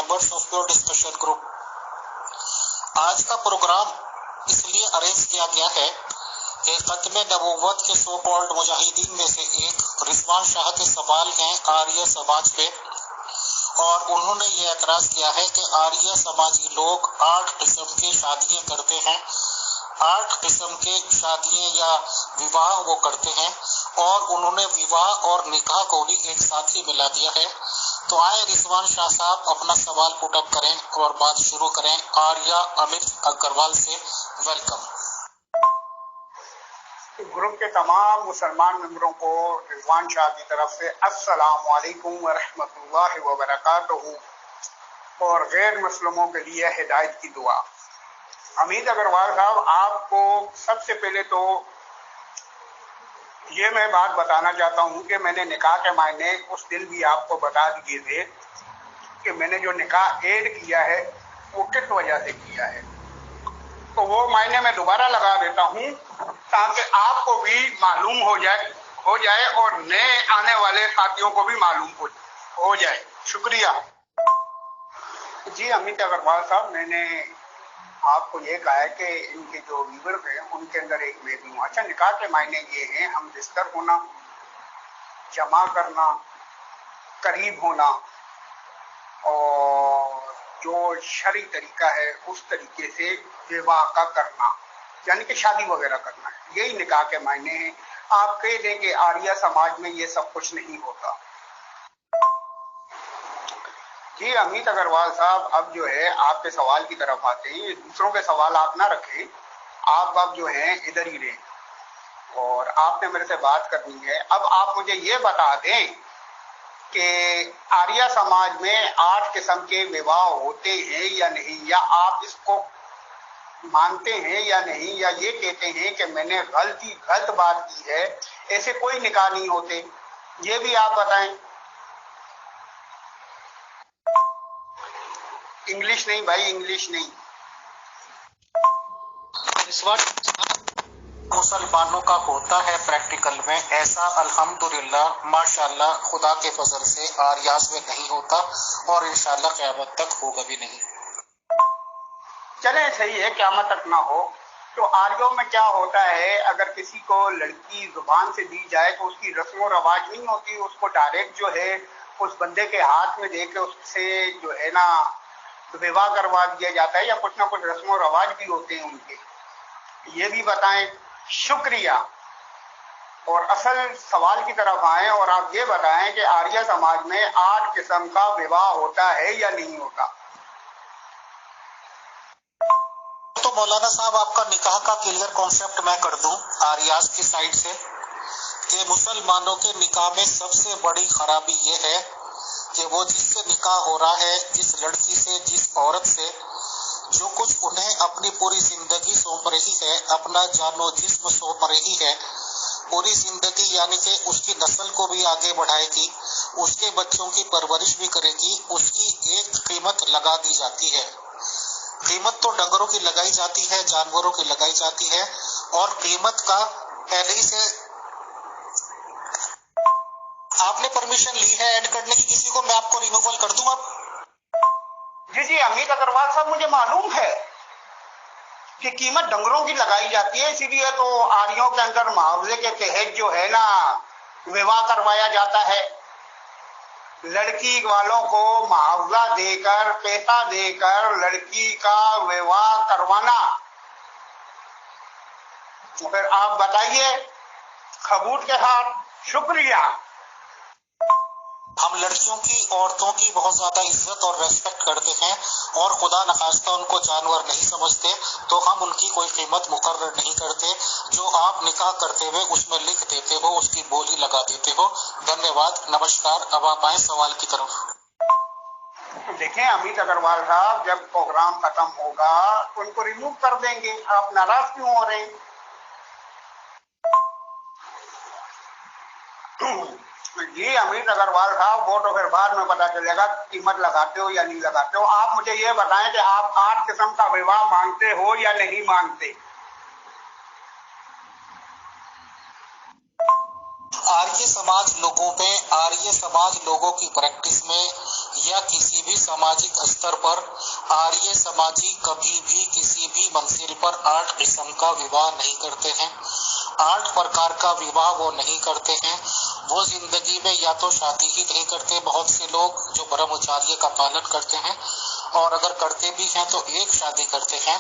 Members of your discussion group. आज का programme इसलिए अरेंज किया गया है कि खत्म नबूवत के सो कॉल्ड मुजाहिदीन में से एक रिजवान शाह के सवाल हैं आर्य समाज पे, और उन्होंने ये एतराज किया है कि आर्य समाजी लोग 8 किस्म की शादियां करते हैं, 8 किस्म के शादियां या विवाह वो करते हैं, और उन्होंने विवाह और निकाह को भी एक साथ ही मिला दिया है। तो आए रिजवान शाह साहब अपना सवाल पुटअप करें और बात शुरू करें आर्या अमित अग्रवाल से। वेलकम। ग्रुप के तमाम मुसलमान मेंबरों को रिजवान शाह की तरफ से अस्सलाम वालेकुम व रहमतुल्लाहि व बरकातहू और गैर मुस्लिमों के लिए हिदायत की दुआ। अमित अग्रवाल साहब, आपको सबसे पहले तो ये मैं बात बताना चाहता हूँ कि मैंने निकाह के मायने उस दिन भी आपको बता दिए थे कि मैंने जो निकाह ऐड किया है वो किस वजह से किया है, तो वो मायने मैं दोबारा लगा देता हूँ ताकि आपको भी मालूम हो जाए और नए आने वाले साथियों को भी मालूम हो जाए। शुक्रिया जी। अमित अग्रवाल साहब, मैंने आपको ये कहा है कि इनके जो व्यूअर्स हैं उनके अंदर एक मैं भी हूँ। अच्छा, निकाह के मायने ये हैं हम बिस्तर होना, जमा करना, करीब होना और जो शरई तरीका है उस तरीके से विवाह का करना, यानी कि शादी वगैरह करना है, यही निकाह के मायने हैं। आप कह दें कि आर्य समाज में ये सब कुछ नहीं होता। जी अमित अग्रवाल साहब, अब जो है आपके सवाल की तरफ आते हैं। दूसरों के सवाल आप ना रखें, आप अब जो है इधर ही रहें और आपने मेरे से बात करनी है। अब आप मुझे ये बता दें कि आर्य समाज में 8 किस्म के विवाह होते हैं या नहीं, या आप इसको मानते हैं या नहीं, या ये कहते हैं कि मैंने गलत बात की है, ऐसे कोई निकाह नहीं होते, ये भी आप बताएं। इंग्लिश नहीं भाई, इंग्लिश नहीं। इस वक्त मुसलमानों का होता है प्रैक्टिकल में ऐसा, अल्हम्दुलिल्लाह माशाल्लाह खुदा के फजल से आर्यास में नहीं होता और इंशाल्लाह क़यामत तक होगा भी नहीं। चले सही है, क़यामत तक ना हो। तो आर्यों में क्या होता है, अगर किसी को लड़की जुबान से दी जाए तो उसकी रस्म रवाज नहीं होती, उसको डायरेक्ट जो है उस बंदे के हाथ में दे के उससे जो है ना विवाह करवा दिया जाता है, या कुछ ना कुछ रस्म रवाज भी होते हैं उनके, ये भी बताएं। शुक्रिया। और असल सवाल की तरफ आए और आप ये बताएं कि आर्य समाज में 8 किस्म का विवाह होता है या नहीं होता। तो मौलाना साहब, आपका निकाह का क्लियर कॉन्सेप्ट मैं कर दूं आर्यास की साइड से कि मुसलमानों के निकाह में सबसे बड़ी खराबी ये है कि वो जिससे निकाह हो रहा है, जिस लड़की से, जिस औरत से, जो कुछ उन्हें अपनी पूरी जिंदगी सौंप रही है, अपना जानो जिस्म सौंप रही है, पूरी जिंदगी, यानी कि उसकी नस्ल को भी आगे बढ़ाएगी, उसके बच्चों की परवरिश भी करेगी, उसकी एक कीमत लगा दी जाती है। कीमत तो डंगरों की लगाई जाती है, जानवरों की लगाई जाती है, और कीमत का पहले ही से आपने परमिशन ली है ऐड करने की किसी को, मैं आपको रिमूवल कर दूं अब। जी अमित अग्रवाल साहब, मुझे मालूम है कि कीमत डंगरों की लगाई जाती है, इसीलिए तो आर्यों के अंदर मुआवजे के तहत जो है ना विवाह करवाया जाता है। लड़की वालों को मुआवजा देकर, पैसा देकर लड़की का विवाह करवाना। तो फिर आप बताइए सबूत के साथ। शुक्रिया। हम लड़कियों की, औरतों की बहुत ज्यादा इज्जत और रेस्पेक्ट करते हैं और खुदा नखास्ता उनको जानवर नहीं समझते, तो हम उनकी कोई कीमत मुकर्रर नहीं करते। जो आप निकाह करते हुए उसमें लिख देते हो, उसकी बोली लगा देते हो। धन्यवाद, नमस्कार। अब आप आए सवाल की तरफ। देखें अमित अग्रवाल साहब, जब प्रोग्राम खत्म होगा तो उनको रिमूव कर देंगे, आप नाराज क्यों हो रहे हैं? जी अमित अग्रवाल साहब, वो तो फिर बाद में पता चलेगा कीमत लगाते हो या नहीं लगाते हो। आप मुझे ये बताएं कि आप 8 किस्म का विवाह मांगते हो या नहीं मांगते। आर्य समाज लोगों में, आर्य समाज लोगों की प्रैक्टिस में या किसी भी सामाजिक स्तर पर आर्य समाजी कभी भी किसी भी मंजिल पर 8 किस्म का विवाह नहीं करते हैं। 8 प्रकार का विवाह वो नहीं करते हैं। वो जिंदगी में या तो शादी ही नहीं करते, बहुत से लोग जो ब्रह्मचर्य का पालन करते हैं, और अगर करते भी हैं तो एक शादी करते हैं।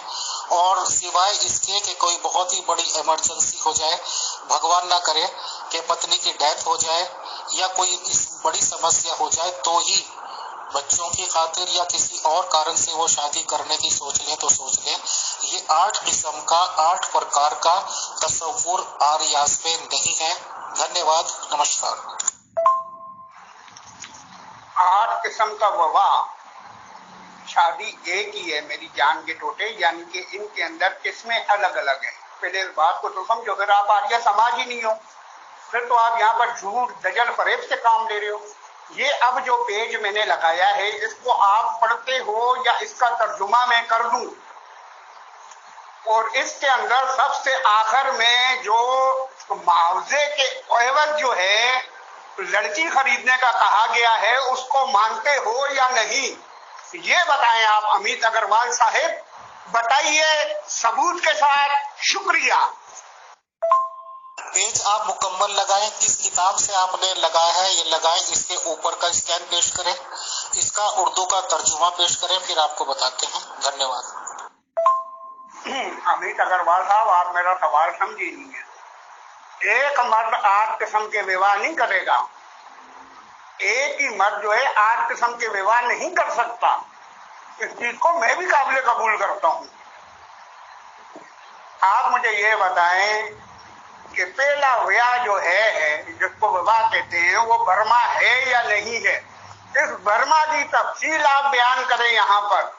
और सिवाय इसके कि कोई बहुत ही बड़ी इमरजेंसी हो जाए, भगवान ना करे कि पत्नी की डेथ हो जाए या कोई इस बड़ी समस्या हो जाए, तो ही बच्चों की खातिर या किसी और कारण से वो शादी करने की सोच ले तो सोच ले। ये 8 किस्म का 8 प्रकार का तसव्वुर आर्यास में नहीं है। धन्यवाद, नमस्कार। 8 किस्म का विवाह शादी एक ही है मेरी जान के टोटे, यानी कि इनके अंदर किस्में अलग अलग हैं। पहले इस बात को तो समझो, फिर आप आर्य समाज ही नहीं हो, फिर तो आप यहाँ पर झूठ दजल फरेब से काम ले रहे हो। ये अब जो पेज मैंने लगाया है, इसको आप पढ़ते हो या इसका तर्जुमा मैं कर दूं, और इसके अंदर सबसे आखिर में जो मुआवजे के एवज जो है लड़की खरीदने का कहा गया है, उसको मानते हो या नहीं, ये बताएं आप अमित अग्रवाल साहब, बताइए सबूत के साथ। शुक्रिया। पेज आप मुकम्मल लगाएं, किस किताब से आपने लगाया है ये लगाएं, इसके ऊपर का स्कैन पेश करें, इसका उर्दू का तर्जुमा पेश करें, फिर आपको बताते हैं। धन्यवाद। अमित अग्रवाल साहब, आप मेरा सवाल समझे नहीं है। एक मर्द 8 किस्म के विवाह नहीं करेगा, एक ही मर्द जो है 8 किस्म के विवाह नहीं कर सकता। इस चीज को मैं भी काबिल कबूल करता हूं। आप मुझे ये बताएं कि पहला विवाह जो है, जिसको विवाह कहते हैं, वो बर्मा है या नहीं है? इस बर्मा की तफसील आप बयान करें यहाँ पर।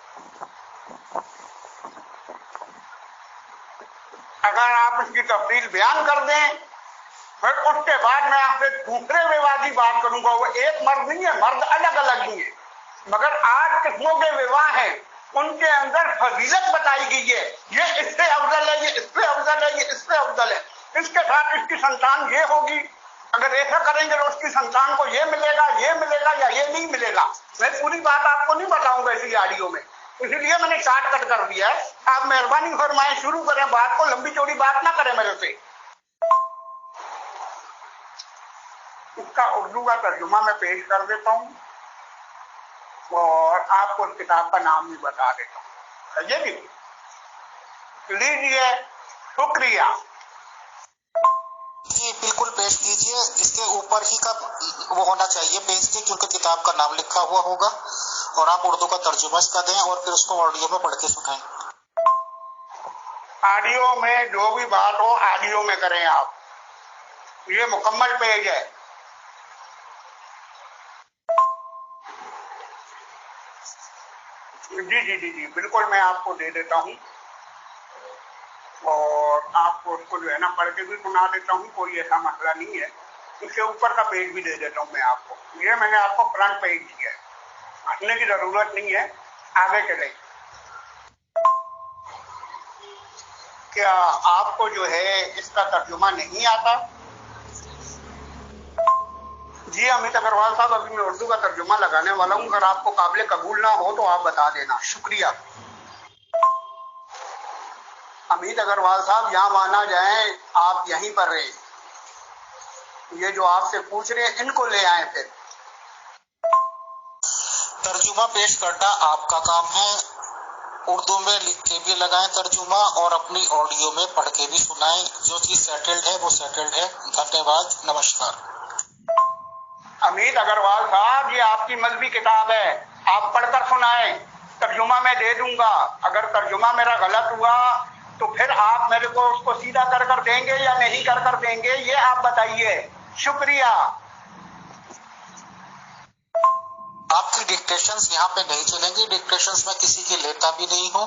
अगर आप इसकी तफसील बयान कर दें, फिर उसके बाद मैं आपसे दूसरे विवाह की बात करूंगा। वो एक मर्द नहीं है, मर्द अलग अलग ही है, मगर 8 किस्मों के विवाह हैं, उनके अंदर फजीलत बताई गई है। ये इससे अफजल है, ये इससे अफजल है, ये इससे अफजल है, इसके साथ इसकी संतान ये होगी, अगर ऐसा करेंगे तो उसकी संतान को ये मिलेगा या ये नहीं मिलेगा। मैं पूरी बात आपको नहीं बताऊंगा इसी ऑडियो में, इसलिए मैंने शॉर्टकट कर दिया है। आप मेहरबानी फरमाएं, शुरू करें बात को, लंबी चौड़ी बात ना करें मेरे से। इसका उर्दू का तर्जुमा मैं पेश कर देता हूँ और आपको उस किताब का नाम भी बता देता हूँ। ये भी लीजिए, शुक्रिया जी, बिल्कुल पेश कीजिए। इसके ऊपर ही का वो होना चाहिए पेज के, क्योंकि किताब का नाम लिखा हुआ होगा, और आप उर्दू का तर्जुमा इसका दें और फिर उसको ऑडियो में पढ़ के सुनाएं। ऑडियो में जो भी बात हो ऑडियो में करें आप। ये मुकम्मल पेज है। जी जी जी जी बिल्कुल, मैं आपको दे देता हूँ और आपको उसको जो है ना पढ़ के भी सुना देता हूँ, कोई ऐसा मसला नहीं है। इसके ऊपर का पेज भी दे देता हूँ मैं आपको। ये मैंने आपको फ्रंट पेज दिया है, हटने की जरूरत नहीं है, आगे चले। क्या आपको जो है इसका तर्जुमा नहीं आता? जी अमित अग्रवाल साहब, अभी मैं उर्दू का तर्जुमा लगाने वाला हूँ, अगर आपको काबिल कबूल ना हो तो आप बता देना। शुक्रिया। अमित अग्रवाल साहब, यहाँ माना जाए आप यहीं पर रहे, ये जो आपसे पूछ रहे हैं इनको ले आए। फिर तर्जुमा पेश करना आपका काम है। उर्दू में लिख के भी लगाएं तर्जुमा और अपनी ऑडियो में पढ़ के भी सुनाएं। जो चीज सेटल्ड है वो सेटल्ड है। धन्यवाद, नमस्कार। अमित अग्रवाल साहब, ये आपकी मजहबी किताब है, आप पढ़कर सुनाएं, तर्जुमा मैं दे दूंगा। अगर तर्जुमा मेरा गलत हुआ तो फिर आप मेरे को उसको सीधा कर देंगे या नहीं कर देंगे, ये आप बताइए। शुक्रिया। आपकी डिक्टेशंस यहाँ पे नहीं चलेंगी, डिक्टेशंस में किसी की लेता भी नहीं हो।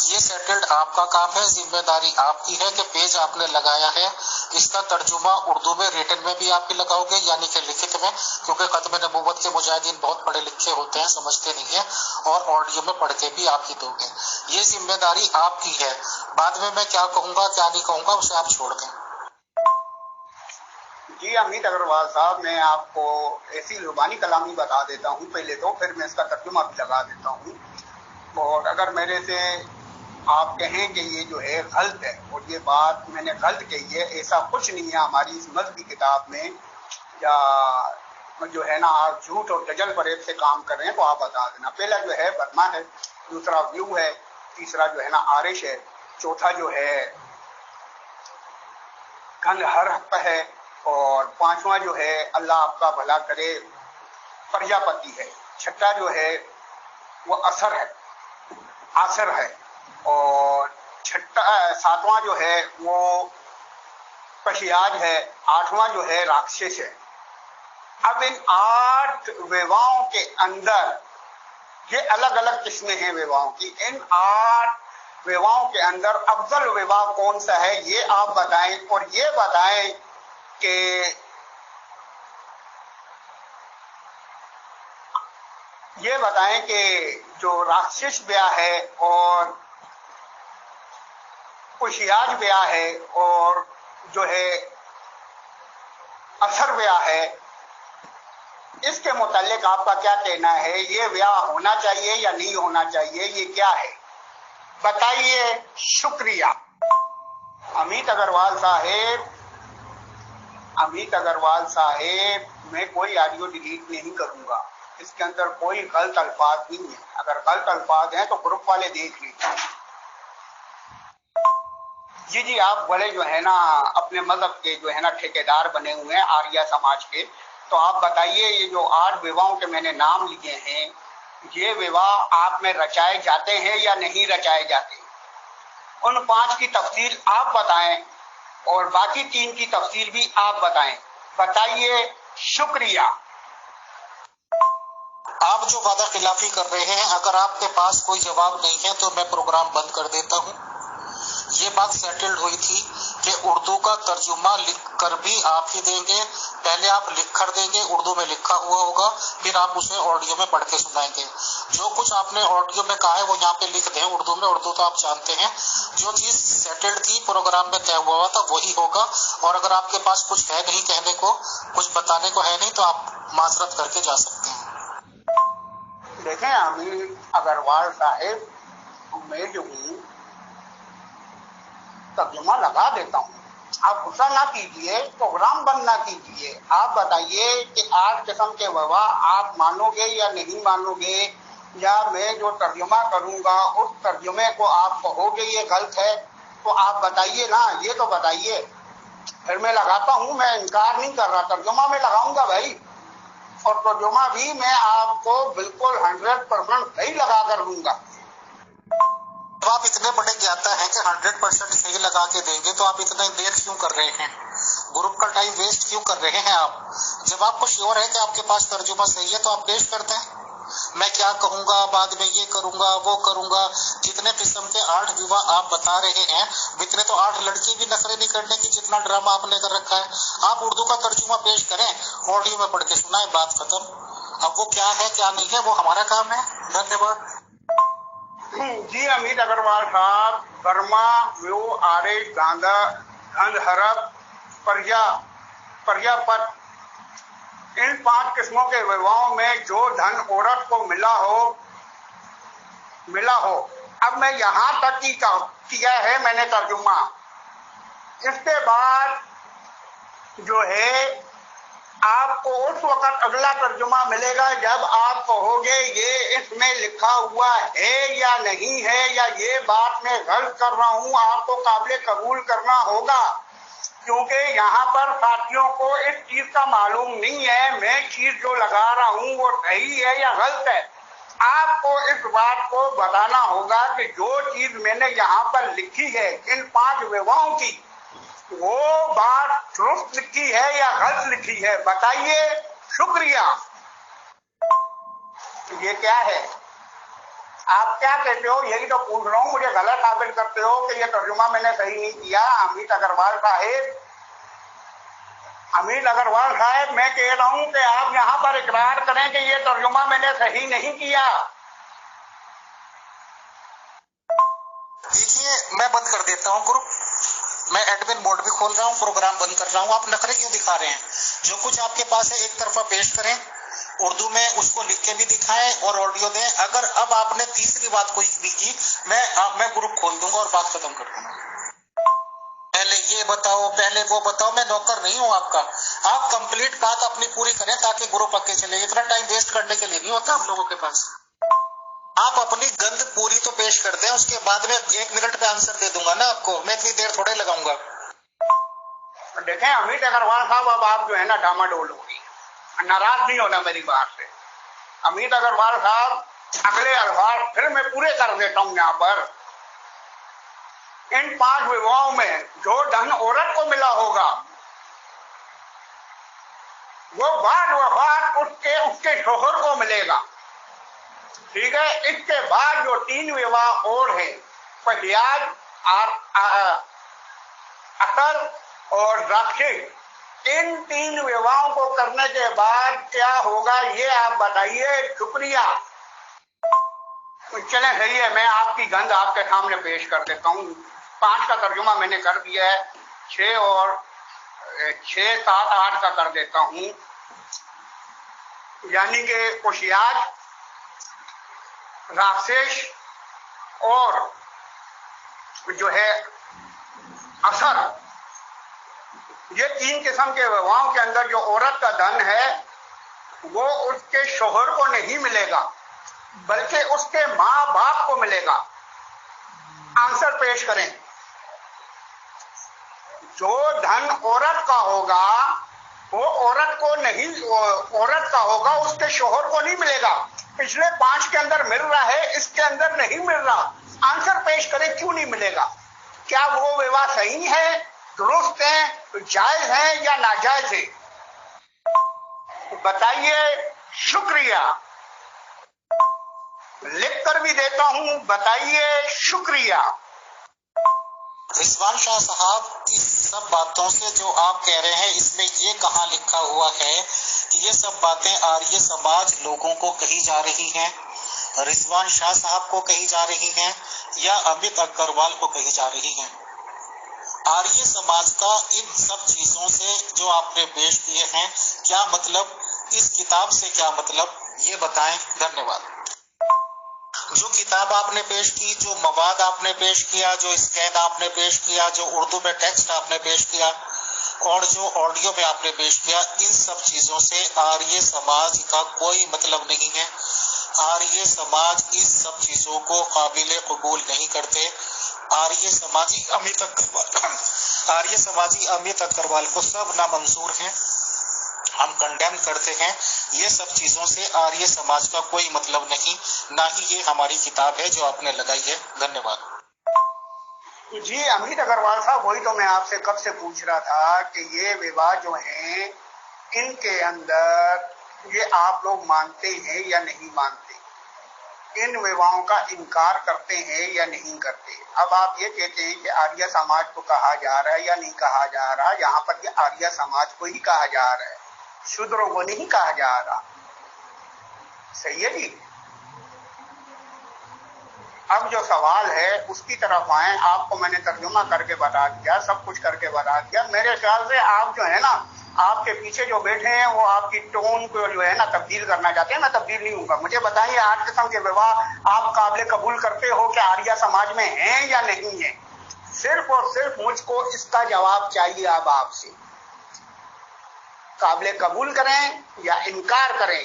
ये सेटल्ड आपका काम है, जिम्मेदारी आपकी है कि पेज आपने लगाया है, इसका तर्जुमा उर्दू में रिटन में भी आप ही लगाओगे, यानी कि लिखित में, क्योंकि खत्म नबूवत के मुजाहिदीन बहुत पढ़े लिखे होते हैं, समझते नहीं है, और ऑडियो में पढ़ के भी आप ही दोगे। ये जिम्मेदारी आपकी है। बाद में मैं क्या कहूँगा क्या नहीं कहूँगा उसे आप छोड़ दें। जी अमित अग्रवाल साहब, मैं आपको ऐसी जुबानी कलामी बता देता हूँ पहले तो, फिर मैं इसका तर्जुमा भी लगा देता हूँ। और अगर मेरे से आप कहें कि ये जो है गलत है और ये बात मैंने गलत कही है, ऐसा कुछ नहीं है हमारी इस मज़हबी किताब में, या जो है ना आप झूठ और गजल फरेब से काम कर रहे हैं तो आप बता देना। पहला जो है बर्मा है, दूसरा व्यू है, तीसरा जो है ना आरिश है, चौथा जो है गंध हरफ है, और पांचवा जो है अल्लाह आपका भला करे प्रजापति है, छठा जो है वो असर है, आसर है, और सातवां जो है वो पशियाज है, आठवां जो है राक्षस है। अब इन 8 विवाहों के अंदर ये अलग अलग किस्में हैं विवाहों की, इन 8 विवाहों के अंदर अफजल विवाह कौन सा है ये आप बताएं, और ये बताएं कि जो राक्षस ब्याह है और कुशियाज ब्याह है और जो है असर ब्याह है, इसके मुतालिक आपका क्या कहना है? ये ब्याह होना चाहिए या नहीं होना चाहिए, ये क्या है बताइए। शुक्रिया। अमित अग्रवाल साहेब, मैं कोई ऑडियो डिलीट नहीं करूंगा, इसके अंदर कोई गलत अल्फाज नहीं है। अगर गलत अल्फाज हैं तो ग्रुप वाले देख लीजिए। जी, आप बड़े जो है ना अपने मजहब के जो है ना ठेकेदार बने हुए हैं आर्या समाज के, तो आप बताइए ये जो 8 विवाहों के मैंने नाम लिए हैं, ये विवाह आप में रचाए जाते हैं या नहीं रचाए जाते? उन 5 की तफसील आप बताएं और बाकी 3 की तफसील भी आप बताएं। बताइए। शुक्रिया। आप जो वादा खिलाफी कर रहे हैं, अगर आपके पास कोई जवाब नहीं है तो मैं प्रोग्राम बंद कर देता हूँ। ये बात सेटल्ड हुई थी कि उर्दू का तर्जुमा लिख कर भी आप ही देंगे। पहले आप लिख कर देंगे, उर्दू में लिखा हुआ होगा, फिर आप उसे ऑडियो में पढ़ के सुनाएंगे। जो कुछ आपने ऑडियो में कहा है वो यहाँ पे लिख दें उर्दू में, उर्दू तो आप जानते हैं। जो चीज सेटल्ड थी प्रोग्राम में तय हुआ था वही होगा, और अगर आपके पास कुछ है नहीं कहने को, कुछ बताने को है नहीं, तो आप माजरत करके जा सकते हैं। देखें अमित अग्रवाल साहेब, मैं जो हूँ तर्जुमा लगा देता हूँ, आप गुस्सा ना कीजिए, प्रोग्राम बंद ना कीजिए। आप बताइए कि 8 किस्म के विवाह आप मानोगे या नहीं मानोगे, या मैं जो तर्जुमा करूंगा उस तर्जुमे को आप कहोगे ये गलत है, तो आप बताइए ना, ये तो बताइए। फिर मैं लगाता हूँ, मैं इनकार नहीं कर रहा, तर्जुमा में लगाऊंगा भाई, और तर्जुमा भी मैं आपको बिल्कुल 100% सही लगा कर दूंगा। जब आप इतने बड़े ज्ञाता हैं कि 100% सही लगा के देंगे, तो आप इतना देर क्यों कर रहे हैं? ग्रुप का टाइम वेस्ट क्यों कर रहे हैं आप? जब आपको श्योर है कि आपके पास तर्जुमा सही है तो आप पेश करते हैं। मैं क्या कहूंगा, बाद में ये करूंगा, वो करूंगा। जितने किस्म के 8 विवाह आप बता रहे हैं, इतने तो 8 लड़के भी नखरे नहीं करने की जितना ड्रामा आपने कर रखा है। आप उर्दू का तर्जुमा पेश करें, ऑडियो में पढ़ के सुनाए, बात खत्म। अब वो क्या है क्या नहीं है वो हमारा काम है। धन्यवाद। जी अमित अग्रवाल साहब, बर्मा, व्यू, आरिश, गांधा, गंध हरफ, प्रजापत, इन 5 किस्मों के विवाहों में जो धन औरत को मिला हो। अब मैं यहाँ तक ही किया है मैंने तर्जुमा। इसके बाद जो है आपको उस वक्त अगला तर्जुमा मिलेगा जब आप कहोगे ये इसमें लिखा हुआ है या नहीं है, या ये बात मैं गलत कर रहा हूँ, आपको काबिल कबूल करना होगा। क्योंकि यहाँ पर साथियों को इस चीज का मालूम नहीं है मैं चीज जो लगा रहा हूँ वो सही है या गलत है। आपको इस बात को बताना होगा कि जो चीज मैंने यहाँ पर लिखी है इन 5 विवाहों की, वो बात दुरुस्त लिखी है या गलत लिखी है, बताइए। शुक्रिया। ये क्या है? आप क्या कहते हो यही तो पूछ रहा हूँ। मुझे गलत साबित करते हो कि ये तर्जुमा मैंने सही नहीं किया। अमित अग्रवाल साहब, मैं कह रहा हूँ कि आप यहाँ पर इकरार करें कि ये तर्जुमा मैंने सही नहीं किया। देखिए, मैं बंद कर देता हूँ ग्रुप। मैं एडमिन मोड भी खोल रहा हूँ, प्रोग्राम बंद कर रहा हूँ। आप नखरे क्यों दिखा रहे हैं? जो कुछ आपके पास है एक तरफा पेश करें, उर्दू में उसको लिख के भी दिखाएं और ऑडियो दें। अगर अब आपने तीसरी बात कोई भी की, मैं ग्रुप खोल दूंगा और बात खत्म कर दूंगा। पहले ये बताओ, पहले वो बताओ, मैं नौकर नहीं हूँ आपका। आप कंप्लीट बात अपनी पूरी करें ताकि ग्रुप आगे चले। इतना टाइम वेस्ट करने के लिए नहीं होता आप लोगों के पास। आप अपनी गंद पूरी तो पेश कर दें, उसके बाद में 1 मिनट पे आंसर दे दूंगा ना आपको। मैं इतनी देर थोड़े लगाऊंगा। देखें अमित अग्रवाल साहब, अब आप जो है ना डामाडोल होगी, नाराज नहीं होना मेरी बात से। अमित अग्रवाल साहब, अगले अल्फाज फिर मैं पूरे कर देता हूं यहाँ पर। इन 5 विवाहों में जो धन औरत को मिला होगा वो बाद वफात उसके शोहर को मिलेगा। ठीक है, इसके बाद जो 3 विवाह और है, फलियाज, अतर और राक्षिक, इन 3 विवाहों को करने के बाद क्या होगा ये आप बताइए। शुक्रिया। चले सही है, मैं आपकी गंद आपके सामने पेश कर देता हूँ। 5 का तर्जुमा मैंने कर दिया है, 6 और 6, 7, 8 का कर देता हूँ। यानी कि कुशियाज, राक्षस और जो है असर, ये 3 किस्म के विवाहों के अंदर जो औरत का धन है वो उसके शोहर को नहीं मिलेगा बल्कि उसके माँ बाप को मिलेगा। आंसर पेश करें। जो धन औरत का होगा वो औरत का होगा, उसके शोहर को नहीं मिलेगा। पिछले 5 के अंदर मिल रहा है, इसके अंदर नहीं मिल रहा। आंसर पेश करें, क्यों नहीं मिलेगा? क्या वो विवाह सही है, दुरुस्त है, जायज है या नाजायज है? बताइए। शुक्रिया। लिख कर भी देता हूं, बताइए। शुक्रिया। रिजवान शाह साहब, इस सब बातों से जो आप कह रहे हैं इसमें ये कहाँ लिखा हुआ है कि ये सब बातें आर्य समाज लोगों को कही जा रही हैं, रिजवान शाह साहब को कही जा रही हैं या अमित अग्रवाल को कही जा रही हैं? आर्य समाज का इन सब चीजों से जो आपने पेश किए हैं क्या मतलब, इस किताब से क्या मतलब, ये बताएं। धन्यवाद। जो किताब आपने पेश की, जो मवाद आपने पेश किया, जो स्कैन आपने पेश किया, जो उर्दू में टेक्स्ट आपने पेश किया और जो ऑडियो में आपने पेश किया, इन सब चीजों से आर्य समाज का कोई मतलब नहीं है। आर्य समाज इस सब चीजों को काबिल कबूल नहीं करते। आर्य समाजी अमित अग्रवाल को सब नामंजूर हैं, हम कंडेम करते हैं। ये सब चीजों से आर्य समाज का कोई मतलब नहीं, ना ही ये हमारी किताब है जो आपने लगाई है। धन्यवाद। जी अमित अग्रवाल साहब, वही तो मैं आपसे कब से पूछ रहा था कि ये विवाह जो हैं इनके अंदर ये आप लोग मानते हैं या नहीं मानते, इन विवाहों का इनकार करते हैं या नहीं करते। अब आप ये कहते हैं कि आर्य समाज को कहा जा रहा है या नहीं कहा जा रहा, यहाँ पर ये आर्य समाज को ही कहा जा रहा है, शूद्रों को नहीं कहा जा रहा। सही है जी। अब जो सवाल है उसकी तरफ आए। आपको मैंने तर्जुमा करके बता दिया, सब कुछ करके बता दिया। मेरे ख्याल से आप जो है ना, आपके पीछे जो बैठे हैं वो आपकी टोन को जो है ना तब्दील करना चाहते हैं। मैं तब्दील नहीं हूँगा। मुझे बताइए, 8 किस्म के विवाह आप काबिल कबूल करते हो कि आर्य समाज में हैं या नहीं है? सिर्फ और सिर्फ मुझको इसका जवाब चाहिए। अब आपसे काबिल कबूल करें या इनकार करें,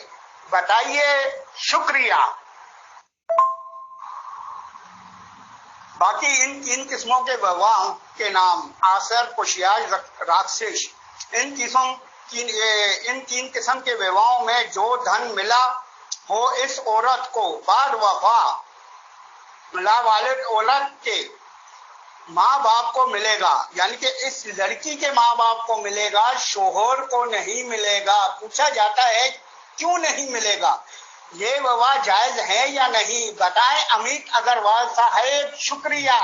बताइए। शुक्रिया। बाकी इन 3 किस्मों के विवाह के नाम आसर, कुशियाज, राक्षस, इन 3 किस्म के विवाहों में जो धन मिला हो इस औरत को बाद वफा लावालिद औरत के माँ बाप को मिलेगा, यानी कि इस लड़की के माँ बाप को मिलेगा, शोहर को नहीं मिलेगा। पूछा जाता है क्यों नहीं मिलेगा, ये विवाह जायज है या नहीं, बताएं अमित अग्रवाल साहब। शुक्रिया।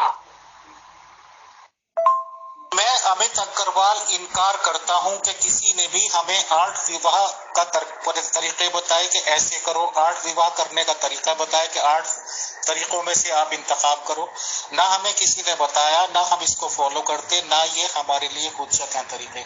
मैं अमित अग्रवाल इनकार करता हूं कि किसी ने भी हमें 8 विवाह का तरीके बताए कि ऐसे करो, 8 विवाह करने का तरीका बताए कि 8 तरीकों में से आप इंतखाब करो। ना हमें किसी ने बताया, ना हम इसको फॉलो करते, ना ये हमारे लिए हुज्जत हैं तरीके।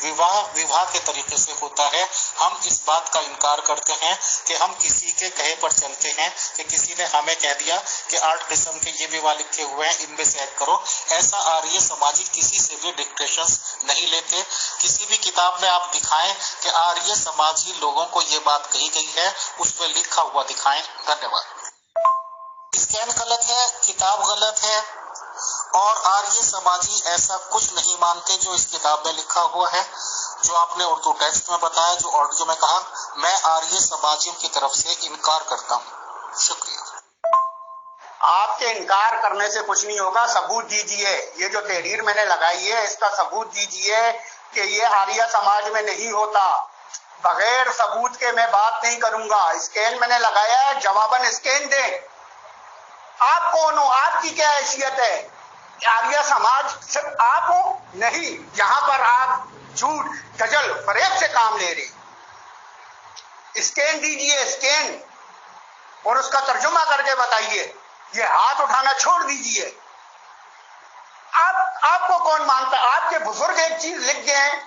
विवाह के तरीके से होता है। हम इस बात का इनकार करते हैं कि हम किसी के कहे पर चलते हैं कि किसी ने हमें कह दिया कि 8 किस्म के ये विवाह लिखे हुए हैं, इनमें से एक करो। ऐसा आर्य समाजी किसी से भी डिक्टेशंस नहीं लेते। किसी भी किताब में आप दिखाएं कि आर्य समाजी लोगों को ये बात कही गई है, उसमें लिखा हुआ दिखाएं। धन्यवाद। स्कैन गलत है, किताब गलत है, और आर्य समाजी ऐसा कुछ नहीं मानते जो इस किताब में लिखा हुआ है, जो आपने उर्दू टेक्स्ट में बताया, जो ऑडियो में कहा। मैं आर्य समाजियों की तरफ से इनकार करता हूँ। शुक्रिया। आपके इनकार करने से कुछ नहीं होगा, सबूत दीजिए। ये जो तहरीर मैंने लगाई है, इसका सबूत दीजिए कि ये आर्य समाज में नहीं होता। बगैर सबूत के मैं बात नहीं करूंगा। स्कैन मैंने लगाया है, जवाबन स्कैन दें। आप कौन हो? आपकी क्या हैसियत है? आर्य समाज सिर्फ आप हो? नहीं, यहां पर आप झूठ, गजल, फरेब से काम ले रहे। स्कैन दीजिए, स्कैन, और उसका तर्जुमा करके बताइए। ये हाथ उठाना छोड़ दीजिए। आपको कौन मानता? आपके बुजुर्ग एक चीज लिख गए हैं,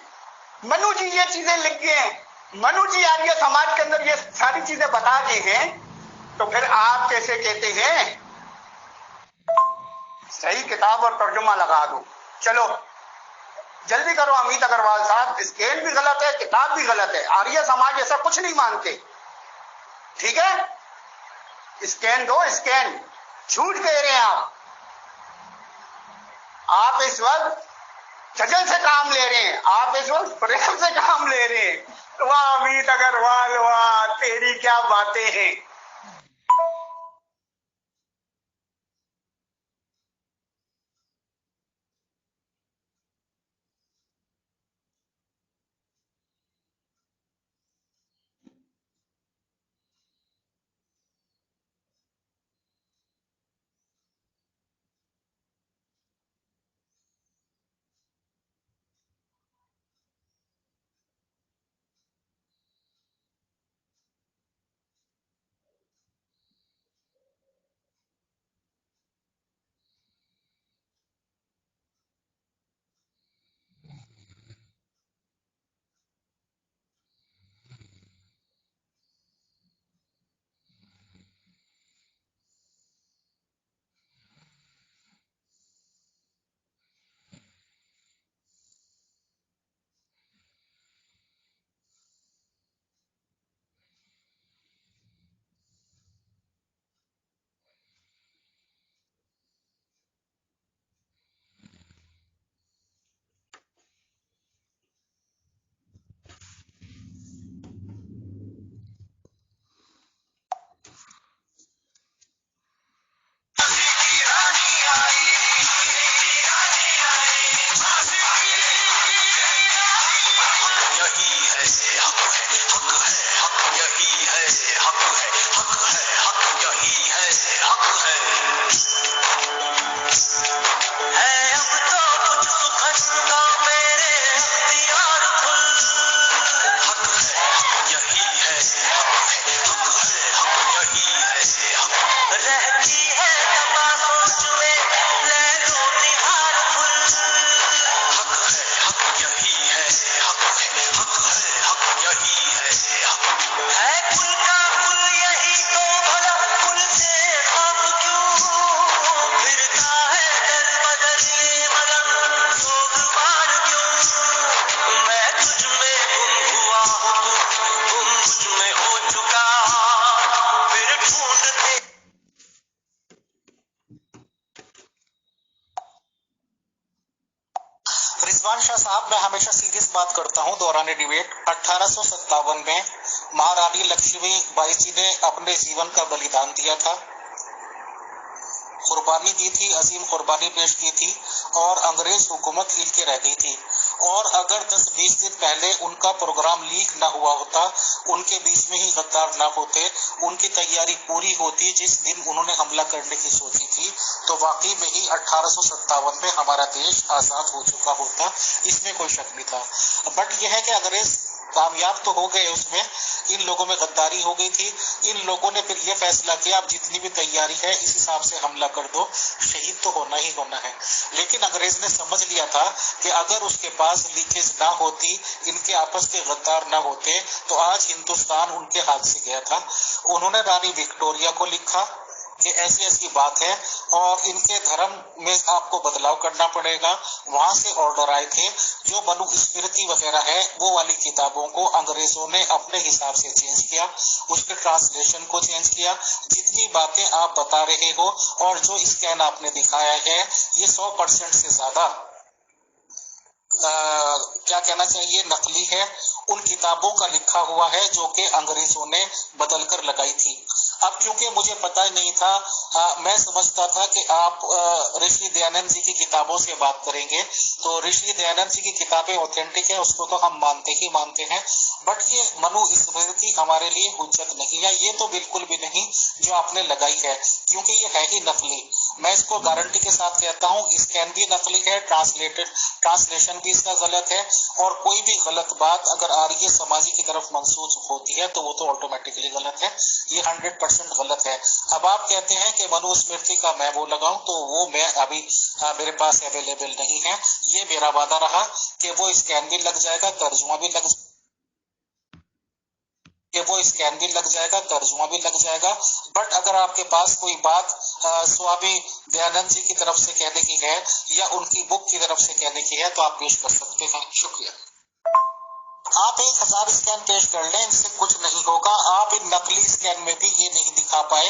मनु जी ये चीजें लिख गए हैं। मनु जी आर्य समाज के अंदर ये सारी चीजें बता गए हैं, तो फिर आप कैसे कहते हैं? सही किताब और तर्जुमा लगा दो। चलो जल्दी करो अमित अग्रवाल साहब। स्कैन भी गलत है, किताब भी गलत है। आर्य समाज ऐसा कुछ नहीं मानते। ठीक है, स्कैन दो, स्कैन। झूठ कह रहे हैं आप इस वक्त गजल से काम ले रहे हैं, आप इस वक्त प्रेम से काम ले रहे हैं। वाह अमित अग्रवाल, वाह, तेरी क्या बातें हैं। रिजवान शाह साहब, मैं हमेशा सीरियस बात करता हूं दौरान डिबेट। 1857 में महारानी लक्ष्मीबाई जी ने अपने जीवन का बलिदान दिया था, कुर्बानी दी थी, अजीम कुर्बानी पेश की थी, और अंग्रेज हुकूमत हिल के रह गई थी। और अगर 10-20 दिन पहले उनका प्रोग्राम लीक ना हुआ होता, उनके बीच में ही गद्दार ना होते, उनकी तैयारी पूरी होती जिस दिन उन्होंने हमला करने की सोची थी, तो वाकई में ही 1857 में हमारा देश आजाद हो चुका होता। इसमें कोई शक नहीं था। बट यह है कि अंग्रेज कामयाब तो हो गए उसमें, इन लोगों में गद्दारी हो गई थी। इन लोगों ने फिर ये फैसला किया अब जितनी भी तैयारी है इस हिसाब से हमला कर दो, शहीद तो होना ही होना है। लेकिन अंग्रेज ने समझ लिया था कि अगर उसके पास लीकेज ना होती, इनके आपस के गद्दार ना होते, तो आज हिंदुस्तान उनके हाथ से गया था। उन्होंने रानी विक्टोरिया को लिखा कि ऐसी ऐसी बात है और इनके धर्म में आपको बदलाव करना पड़ेगा। वहां से ऑर्डर आए थे। जो मनुस्मृति वगैरह है वो वाली किताबों को अंग्रेजों ने अपने हिसाब से चेंज किया, उसके ट्रांसलेशन को चेंज किया। जितनी बातें आप बता रहे हो और जो स्कैन आपने दिखाया है ये 100% से ज्यादा क्या कहना चाहिए नकली है। उन किताबों का लिखा हुआ है जो कि अंग्रेजों ने बदल कर लगाई थी। अब क्योंकि मुझे पता ही नहीं था, मैं समझता था कि आप ऋषि दयानंद जी की किताबों से बात करेंगे, तो ऋषि दयानंद जी की किताबें ऑथेंटिक है, उसको तो हम मानते ही मानते हैं। बट ये मनुस्मृति हमारे लिए हुज्जत नहीं है, ये तो बिल्कुल भी नहीं जो आपने लगाई है, क्योंकि ये है ही नकली। मैं इसको गारंटी के साथ कहता हूँ, स्कैन भी नकली है, ट्रांसलेशन भी इसका गलत है, और कोई भी गलत बात अगर आर्य समाजी की तरफ मंसूब होती है तो वो तो ऑटोमेटिकली गलत है। ये 100% गलत है। अब आप कहते हैं कि मनुस्मृति का मैं वो लगाऊं, तो वो मैं अभी मेरे पास अवेलेबल नहीं है। ये मेरा वादा रहा कि वो स्कैन भी लग जाएगा, तर्जुमा भी लग तर्जुमा भी लग जाएगा। बट अगर आपके पास कोई बात स्वामी दयानंद जी की तरफ से कहने की है या उनकी बुक की तरफ से कहने की है तो आप पेश कर सकते हैं। शुक्रिया। आप 1000 स्कैन पेश कर लें, इनसे कुछ नहीं होगा। आप इन नकली स्कैन में भी ये नहीं दिखा पाए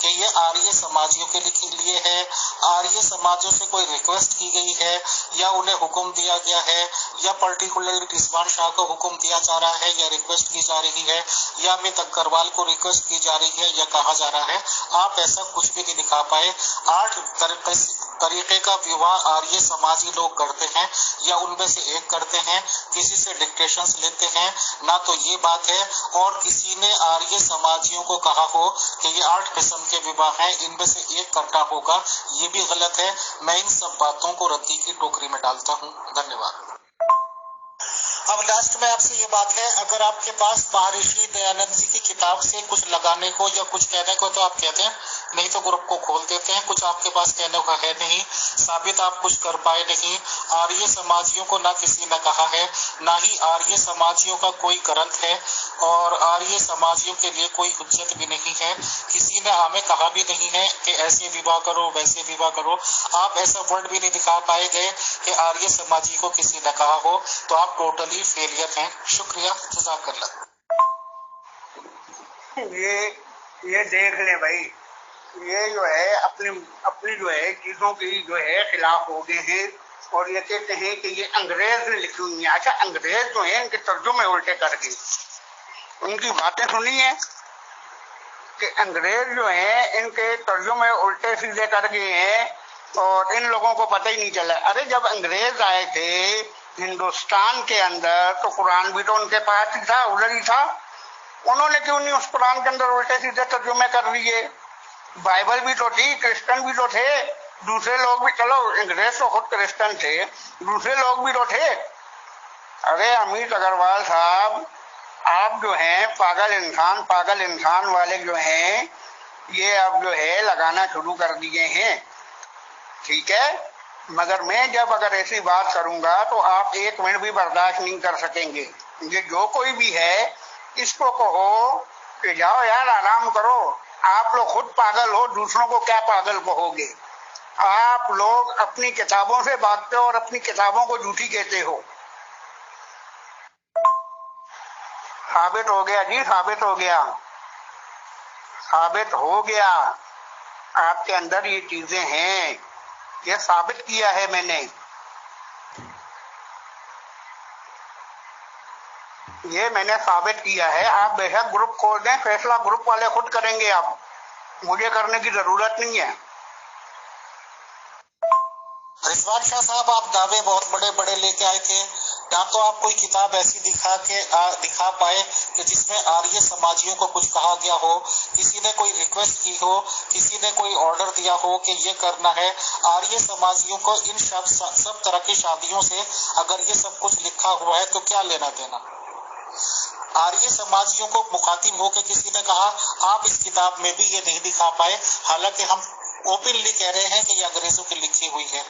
कि ये आर्य समाजियों के लिए है, आर्य समाजों से कोई रिक्वेस्ट की गई है या उन्हें हुक्म दिया गया है या पर्टिकुलरली रिजवान शाह को हुक्म दिया जा रहा है या रिक्वेस्ट की जा रही है या अमित अग्रवाल को रिक्वेस्ट की जा रही है या कहा जा रहा है। आप ऐसा कुछ भी नहीं दिखा पाए। 8 तरीके का विवाह आर्य समाजी लोग करते हैं या उनमें से एक करते हैं, किसी से डिक्टेशन लेते हैं ना, तो ये बात है। और किसी ने आर्य समाजियों को कहा हो कि ये 8 किस्म के विवाह हैं, इनमें से एक करना होगा, ये भी गलत है। मैं इन सब बातों को रद्दी की टोकरी में डालता हूँ। धन्यवाद। अब लास्ट में आपसे ये बात है, अगर आपके पास महर्षि दयानंद जी की किताब से कुछ लगाने को या कुछ कहने को तो आप कहते हैं, नहीं तो ग्रुप को खोल देते हैं। कुछ आपके पास कहने का है नहीं, साबित आप कुछ कर पाए नहीं। आर्य समाजियों को ना किसी ने कहा है, ना ही आर्य समाजियों का कोई ग्रंथ है और आर्य समाजियों के लिए कोई हुज्जत भी नहीं है। किसी ने हमें कहा भी नहीं है कि ऐसे विवाह करो वैसे विवाह करो। आप ऐसा वर्ड भी नहीं दिखा पाए गए कि आर्य समाजी को किसी ने कहा हो, तो आप टोटली फेलियर हैं। शुक्रिया, जज़ाकल्लाह। ये देख ले भाई, ये जो है अपनी जो है चीजों की जो है खिलाफ हो गए हैं और ये कहते हैं कि ये अंग्रेज ने लिखी हुई है। अच्छा, अंग्रेज जो है इनके तर्जुमे उल्टे कर गए। उनकी बातें सुनी है कि अंग्रेज जो है इनके तर्जुमे उल्टे सीधे कर गए हैं और इन लोगों को पता ही नहीं चला। अरे जब अंग्रेज आए थे हिंदुस्तान के अंदर तो कुरान भी तो उनके पास ही था, उधर ही था। उन्होंने क्यों नहीं उस कुरान के अंदर उल्टे सीधे तर्जुमे कर दिए? बाइबल भी तो थी, क्रिश्चियन भी तो थे, दूसरे लोग भी, चलो अंग्रेज तो खुद क्रिश्चियन थे, दूसरे लोग भी तो थे। अरे अमित अग्रवाल साहब, आप जो हैं पागल इंसान वाले जो हैं, ये अब जो है लगाना शुरू कर दिए हैं, ठीक है। मगर मैं जब अगर ऐसी बात करूंगा तो आप 1 मिनट भी बर्दाश्त नहीं कर सकेंगे। ये जो कोई भी है इसको कहो कि जाओ यार आराम करो। आप लोग खुद पागल हो, दूसरों को क्या पागल कहोगे? आप लोग अपनी किताबों से भागते हो और अपनी किताबों को झूठी कहते हो। साबित हो गया जी, साबित हो गया आपके अंदर ये चीजें हैं, ये साबित किया है मैंने। ये मैंने साबित किया है। आप बेशक ग्रुप खोल दें, फैसला ग्रुप वाले खुद करेंगे, आप मुझे करने की जरूरत नहीं है। रिजवान शाह साहब, आप दावे बहुत बड़े बड़े लेके आए थे, या तो आप कोई किताब ऐसी दिखा पाए कि जिसमें आर्य समाजियों को कुछ कहा गया हो, किसी ने कोई रिक्वेस्ट की हो, किसी ने कोई ऑर्डर दिया हो कि ये करना है। आर्य समाजियों को इन सब तरह की शादियों से अगर ये सब कुछ लिखा हुआ है तो क्या लेना देना? आर्य समाजियों को मुखातिब होकर किसी ने कहा आप इस किताब में भी ये नहीं दिखा पाए, हालांकि हम ओपनली कह रहे हैं कि ये अंग्रेजों की लिखी हुई है।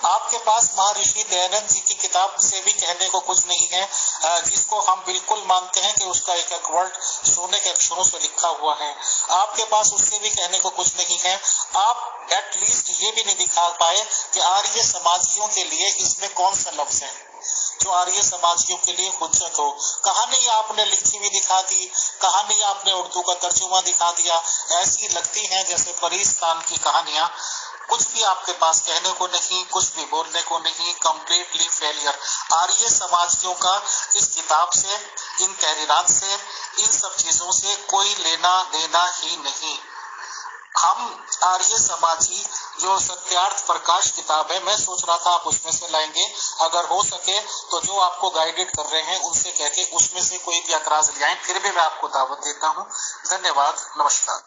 आपके पास महर्षि दयानंद जी की किताब से भी कहने को कुछ नहीं है, जिसको हम बिल्कुल मानते हैं कि उसका एक एक वर्ड सोने के अक्षरों से लिखा हुआ है। आपके पास उससे भी कहने को कुछ नहीं है। आप एटलीस्ट ये भी नहीं दिखा पाए कि आर्य समाजियों के लिए इसमें कौन सा लफ्ज है जो आर्य समाजियों के लिए हुज्जत हो। कहानी आपने लिखी हुई दिखा दी, कहानी आपने उर्दू का तर्जुमा दिखा दिया, ऐसी लगती हैं जैसे परिस्तान की कहानियां। कुछ भी आपके पास कहने को नहीं, कुछ भी बोलने को नहीं, कंप्लीटली फेलियर। आर्य समाजियों का इस किताब से, इन तहरीरात से, इन सब चीजों से कोई लेना देना ही नहीं। हम आर्य समाजी जो सत्यार्थ प्रकाश किताब है, मैं सोच रहा था आप उसमें से लाएंगे, अगर हो सके तो जो आपको गाइडेड कर रहे हैं उनसे कह के उसमें से कोई भी अतराज ले आए, फिर भी मैं आपको दावत देता हूँ। धन्यवाद, नमस्कार।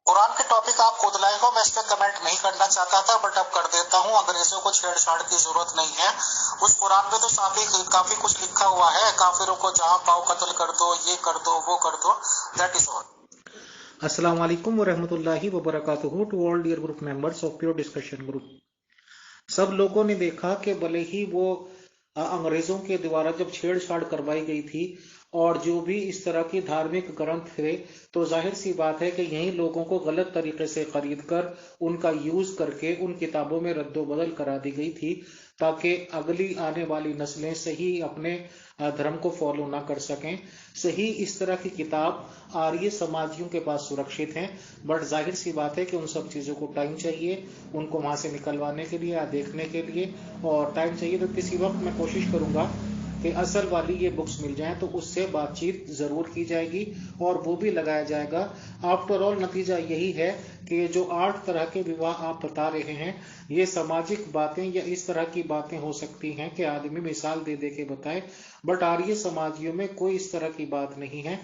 कुरान के टॉपिक आप खुद लाए हो, मैं इस पर कमेंट नहीं करना चाहता था, बट अब कर देता हूँ। अंग्रेजों को छेड़छाड़ की जरूरत नहीं है। उस कुरान में तो काफी कुछ लिखा हुआ है, काफिरों को जहाँ पाओ कत्ल कर दो, ये कर दो, वो कर दो, दैट इज ऑल। अस्सलाम वालेकुम व रहमतुल्लाहि व बरकातुहू to all dear group members of pure discussion group. सब लोगों ने देखा कि भले ही वो अंग्रेजों के द्वारा जब छेड़छाड़ करवाई गई थी और जो भी इस तरह की धार्मिक ग्रंथ थे, तो जाहिर सी बात है कि यही लोगों को गलत तरीके से खरीद कर उनका यूज करके उन किताबों में रद्दोबदल करा दी गई थी, ताकि अगली आने वाली नस्लें सही अपने धर्म को फॉलो ना कर सकें। सही इस तरह की किताब आर्य समाजियों के पास सुरक्षित हैं, बट जाहिर सी बात है कि उन सब चीजों को टाइम चाहिए, उनको वहां से निकलवाने के लिए या देखने के लिए, और टाइम चाहिए। तो किसी वक्त मैं कोशिश करूंगा कि असल वाली ये बुक्स मिल जाएं, तो उससे बातचीत जरूर की जाएगी और वो भी लगाया जाएगा। आफ्टर ऑल नतीजा यही है कि ये जो 8 तरह के विवाह आप बता रहे हैं, ये सामाजिक बातें या इस तरह की बातें हो सकती हैं कि आदमी मिसाल दे दे के बताए, बट आर्य समाजियों में कोई इस तरह की बात नहीं है।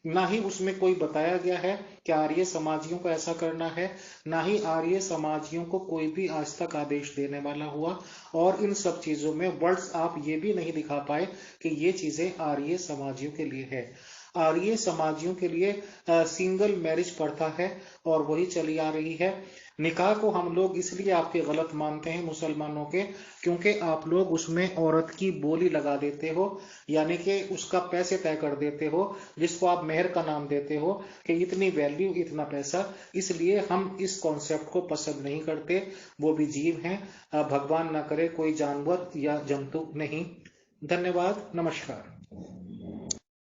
ना ही उसमें कोई बताया गया है कि आर्य समाजियों को ऐसा करना है, ना ही आर्य समाजियों को कोई भी आज तक आदेश देने वाला हुआ। और इन सब चीजों में वर्ड्स आप ये भी नहीं दिखा पाए कि ये चीजें आर्य समाजियों के लिए है। आर्य समाजियों के लिए सिंगल मैरिज प्रथा है और वही चली आ रही है। निकाह को हम लोग इसलिए आपके गलत मानते हैं मुसलमानों के, क्योंकि आप लोग उसमें औरत की बोली लगा देते हो, यानी कि उसका पैसे तय कर देते हो, जिसको आप मेहर का नाम देते हो कि इतनी वैल्यू इतना पैसा। इसलिए हम इस कॉन्सेप्ट को पसंद नहीं करते। वो भी जीव हैं, भगवान ना करे कोई जानवर या जंतु नहीं। धन्यवाद, नमस्कार।